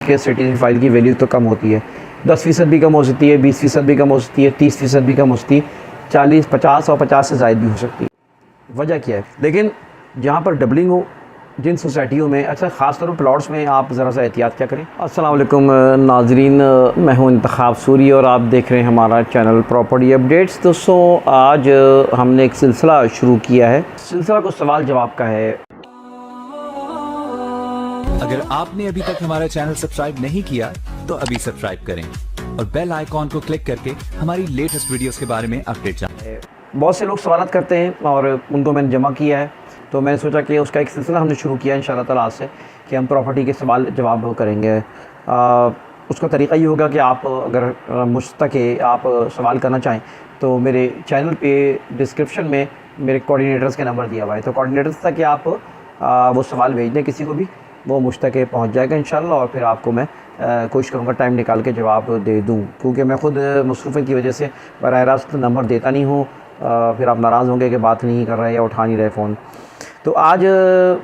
के citizen file की value तो कम होती है, 10% भी कम हो सकती है, 20% भी कम हो सकती है, 30% भी कम हो सकती है, 40, 50 और 50 से ज़ायद भी हो सकती है। वजह क्या है? लेकिन जहाँ पर डबलिंग हो, जिन सोसाइटियों में, अच्छा ख़ास तौर पर प्लॉट्स में, आप ज़रा सा एहतियात क्या करें। अस्सलाम वालेकुम नाज़रीन, मैं हूँ इंतखाब सूरी और आप देख रहे हैं हमारा चैनल प्रॉपर्टी अपडेट्स। दोस्तों, आज हमने एक सिलसिला शुरू किया है। सिलसिला कुछ सवाल जवाब का है। अगर आपने अभी तक हमारा चैनल सब्सक्राइब नहीं किया तो अभी सब्सक्राइब करें और बेल आइकॉन को क्लिक करके हमारी लेटेस्ट वीडियोस के बारे में अपडेट जानें। बहुत से लोग सवाल करते हैं और उनको मैंने जमा किया है, तो मैंने सोचा कि उसका एक सिलसिला हमने शुरू किया इंशाअल्लाह ताला आज से, कि हम प्रॉपर्टी के सवाल जवाब करेंगे। उसका तरीका ये होगा कि आप अगर मुझ तक आप सवाल करना चाहें तो मेरे चैनल पे डिस्क्रिप्शन में मेरे कोऑर्डिनेटर्स के नंबर दिया हुआ है, तो कोऑर्डिनेटर्स तक आप वो सवाल भेज दें किसी को भी, वो मुझ तक पहुँच जाएगा इंशाअल्लाह, और फिर आपको मैं कोशिश करूँगा टाइम निकाल के जवाब दे दूँ, क्योंकि मैं ख़ुद मसरूफ़ियत की वजह से बराह रास्त नंबर देता नहीं हूँ। फिर आप नाराज़ होंगे कि बात नहीं कर रहे या उठा नहीं रहे फ़ोन। तो आज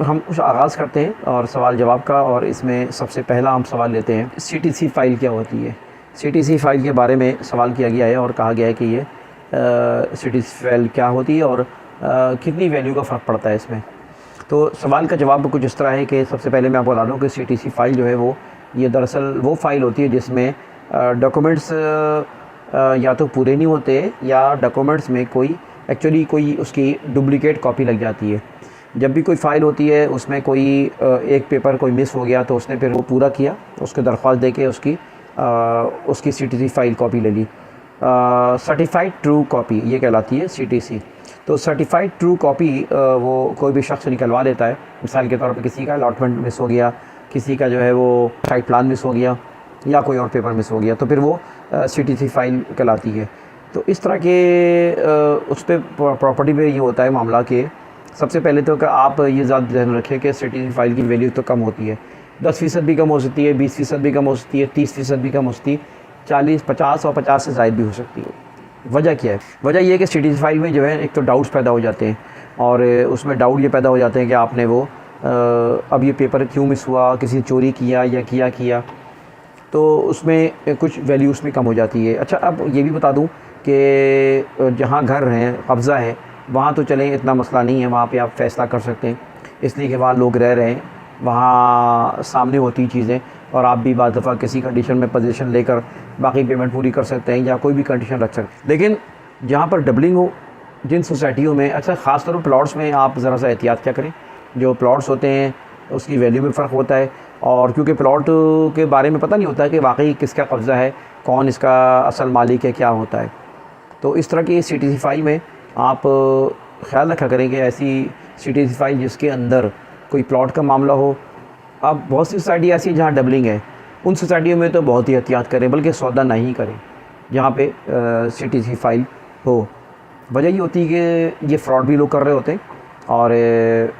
हम आगाज़ करते हैं और सवाल जवाब का, और इसमें सबसे पहला हम सवाल लेते हैं, CTC फ़ाइल क्या होती है। CTC फ़ाइल के बारे में सवाल किया गया है और कहा गया है कि ये CTC फ़ाइल क्या होती है और कितनी वैल्यू का फ़र्क पड़ता है इसमें। तो सवाल का जवाब कुछ इस तरह है कि सबसे पहले मैं आपको बता दूँ कि CTC फ़ाइल जो है वो, ये दरअसल वो फ़ाइल होती है जिसमें डॉक्यूमेंट्स या तो पूरे नहीं होते या डॉक्यूमेंट्स में कोई उसकी डुप्लिकेट कॉपी लग जाती है। जब भी कोई फ़ाइल होती है उसमें कोई एक पेपर कोई मिस हो गया तो उसने फिर वो पूरा किया, उसको दरख्वास्त दे के उसकी CTC फ़ाइल कॉपी ले ली। सर्टिफाइड ट्रू कॉपी ये कहलाती है CTC। तो सर्टिफाइड ट्रू कॉपी वो कोई भी शख्स निकलवा लेता है। मिसाल के तौर पे किसी का अलॉटमेंट मिस हो गया, किसी का जो है वो साइट प्लान मिस हो गया या कोई और पेपर मिस हो गया, तो फिर वो CTC फ़ाइल कहलाती है। तो इस तरह के उस पर प्रॉपर्टी पे ये होता है मामला कि सबसे पहले तो आप ये ज़्यादा ध्यान रखें कि CTC फ़ाइल की वैल्यू तो कम होती है, 10% भी कम हो सकती है, 20% भी कम हो सकती है, 30% भी कम हो सकती है, 40, 50 और 50 से ज़ायद भी हो सकती है। वजह क्या है? वजह ये है कि CTC फ़ाइल में जो है एक तो डाउट्स पैदा हो जाते हैं, और उसमें डाउट ये पैदा हो जाते हैं कि आपने वो अब ये पेपर क्यों मिस हुआ, किसी ने चोरी किया या किया, तो उसमें कुछ वैल्यू उसमें कम हो जाती है। अच्छा, अब ये भी बता दूं कि जहाँ घर हैं, कब्ज़ा है, वहाँ तो चलें इतना मसला नहीं है, वहाँ पे आप फ़ैसला कर सकते हैं, इसलिए कि वहाँ लोग रह रहे हैं, वहाँ सामने होती चीज़ें, और आप भी बाद दफ़ा किसी कंडीशन में पोजीशन लेकर बाकी पेमेंट पूरी कर सकते हैं या कोई भी कंडीशन रख सकते हैं। लेकिन जहाँ पर डबलिंग हो, जिन सोसाइटियों में, अच्छा ख़ास तौर पर प्लॉट्स में, आप ज़रा सा एहतियात क्या करें। जो प्लॉट्स होते हैं उसकी वैल्यू में फ़र्क होता है, और क्योंकि प्लॉट के बारे में पता नहीं होता है कि वाकई किसका कब्ज़ा है, कौन इसका असल मालिक है, क्या होता है। तो इस तरह की CTC फ़ाइल में आप ख्याल रखा करें कि ऐसी CTC फ़ाइल जिसके अंदर कोई प्लॉट का मामला हो। अब बहुत सी सोसाइटी ऐसी है जहाँ डबलिंग है, उन सोसाइटियों में तो बहुत ही एहतियात करें, बल्कि सौदा नहीं करें जहाँ पे CTC फ़ाइल हो। वजह ये होती है कि ये फ्रॉड भी लोग कर रहे होते हैं, और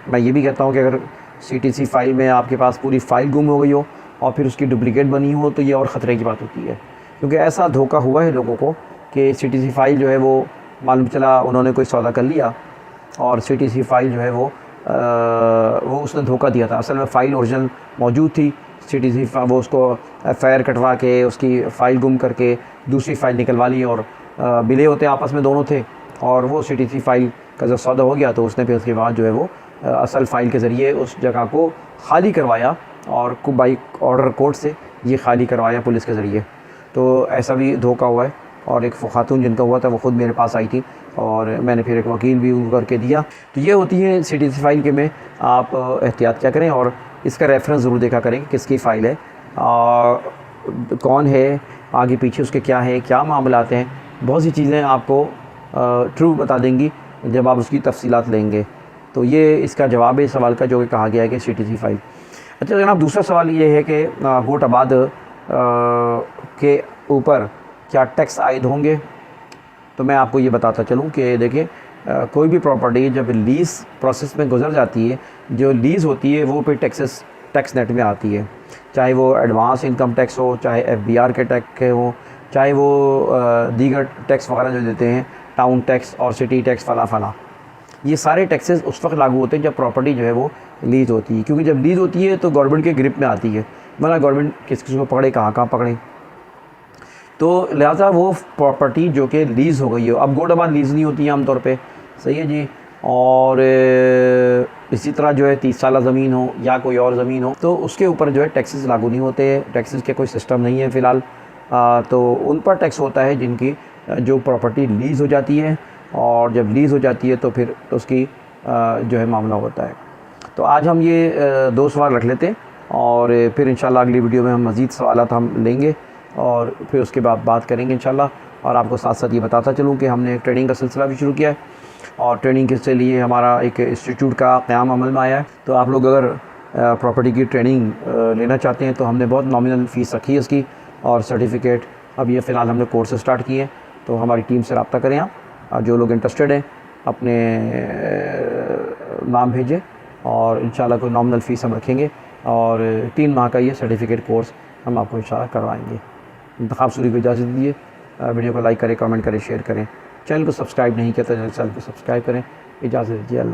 मैं ये भी कहता हूँ कि अगर CTC फ़ाइल में आपके पास पूरी फ़ाइल गुम हो गई हो और फिर उसकी डुप्लिकेट बनी हो, तो ये और ख़तरे की बात होती है, क्योंकि ऐसा धोखा हुआ है लोगों को कि CTC फ़ाइल जो है वो मालूम चला उन्होंने कोई सौदा कर लिया और CTC फ़ाइल जो है वो उसने धोखा दिया था। असल में फ़ाइल ओरिजिनल मौजूद थी, CTC वो उसको FIR कटवा के उसकी फ़ाइल गुम करके दूसरी फ़ाइल निकलवा ली, और मिले होते आपस में दोनों थे, और वो CTC फ़ाइल का जब सौदा हो गया तो उसने फिर उसके बाद जो है वो असल फ़ाइल के ज़रिए उस जगह को खाली करवाया, और बाई ऑर्डर कोर्ट से ये खाली करवाया पुलिस के ज़रिए। तो ऐसा भी धोखा हुआ है, और एक ख़ातून जिनका हुआ था वो ख़ुद मेरे पास आई थी, और मैंने फिर एक वकील भी उनको करके दिया। तो ये होती है CTC फ़ाइल के में आप एहतियात क्या करें, और इसका रेफरेंस ज़रूर देखा करें कि किसकी फ़ाइल है, कौन है, आगे पीछे उसके क्या है, क्या मामलात हैं। बहुत सी चीज़ें आपको ट्रू बता देंगी जब आप उसकी तफसीलात लेंगे। तो ये इसका जवाब है सवाल का जो कि कहा गया है कि CTC फ़ाइल। अच्छा जनाब, दूसरा सवाल ये है कि गोटाबाद के ऊपर क्या टैक्स आयद होंगे। तो मैं आपको ये बताता चलूँ कि देखिए, कोई भी प्रॉपर्टी जब लीज़ प्रोसेस में गुजर जाती है, जो लीज़ होती है वो पे टैक्स नेट में आती है, चाहे वो एडवांस इनकम टैक्स हो, चाहे FBR के टैक्स हो, चाहे वो दीगर टैक्स वगैरह जो देते हैं, टाउन टैक्स और सिटी टैक्स फला। ये सारे टैक्सेस उस वक्त लागू होते हैं जब प्रॉपर्टी जो है वो लीज़ होती है, क्योंकि जब लीज़ होती है तो गवर्नमेंट के ग्रिप में आती है। वरना गवर्नमेंट किस किस को पकड़े, कहाँ कहाँ पकड़े। तो लिहाजा वो प्रॉपर्टी जो कि लीज़ हो गई हो, अब गोडाबाद लीज़ नहीं होती है आमतौर पे, सही है जी। और इसी तरह जो है 30 साल ज़मीन हो या कोई और ज़मीन हो तो उसके ऊपर जो है टैक्सेस लागू नहीं होते, टैक्सेस के कोई सिस्टम नहीं है फ़िलहाल। तो उन पर टैक्स होता है जिनकी जो प्रॉपर्टी लीज़ हो जाती है, और जब लीज़ हो जाती है तो फिर उसकी जो है मामला होता है। तो आज हम ये 2 सवाल रख लेते हैं और फिर इंशाल्लाह अगली वीडियो में हम मज़ीद सवालात हम लेंगे और फिर उसके बाद बात करेंगे इंशाल्लाह। और आपको साथ साथ ये बताता चलूँ कि हमने ट्रेनिंग का सिलसिला भी शुरू किया है और ट्रेनिंग के लिए हमारा एक इंस्टीट्यूट का क़याम अमल में आया है। तो आप लोग अगर प्रॉपर्टी की ट्रेनिंग लेना चाहते हैं तो हमने बहुत नॉमिनल फ़ीस रखी है इसकी, और सर्टिफिकेट अब ये फ़िलहाल हमने कोर्स स्टार्ट किए हैं। तो हमारी टीम से रब्ता करें आप, जो लोग इंटरेस्टेड हैं अपने नाम भेजें और इंशाल्लाह कोई नॉमिनल फ़ीस हम रखेंगे और 3 माह का ये सर्टिफिकेट कोर्स हम आपको इंशाल्लाह करवाएंगे। इंतखाब सूरी को इजाज़त दीजिए। वीडियो को लाइक करें, कमेंट करें, शेयर करें। चैनल को सब्सक्राइब नहीं किया तो चैनल को सब्सक्राइब करें। इजाज़त दीजिए।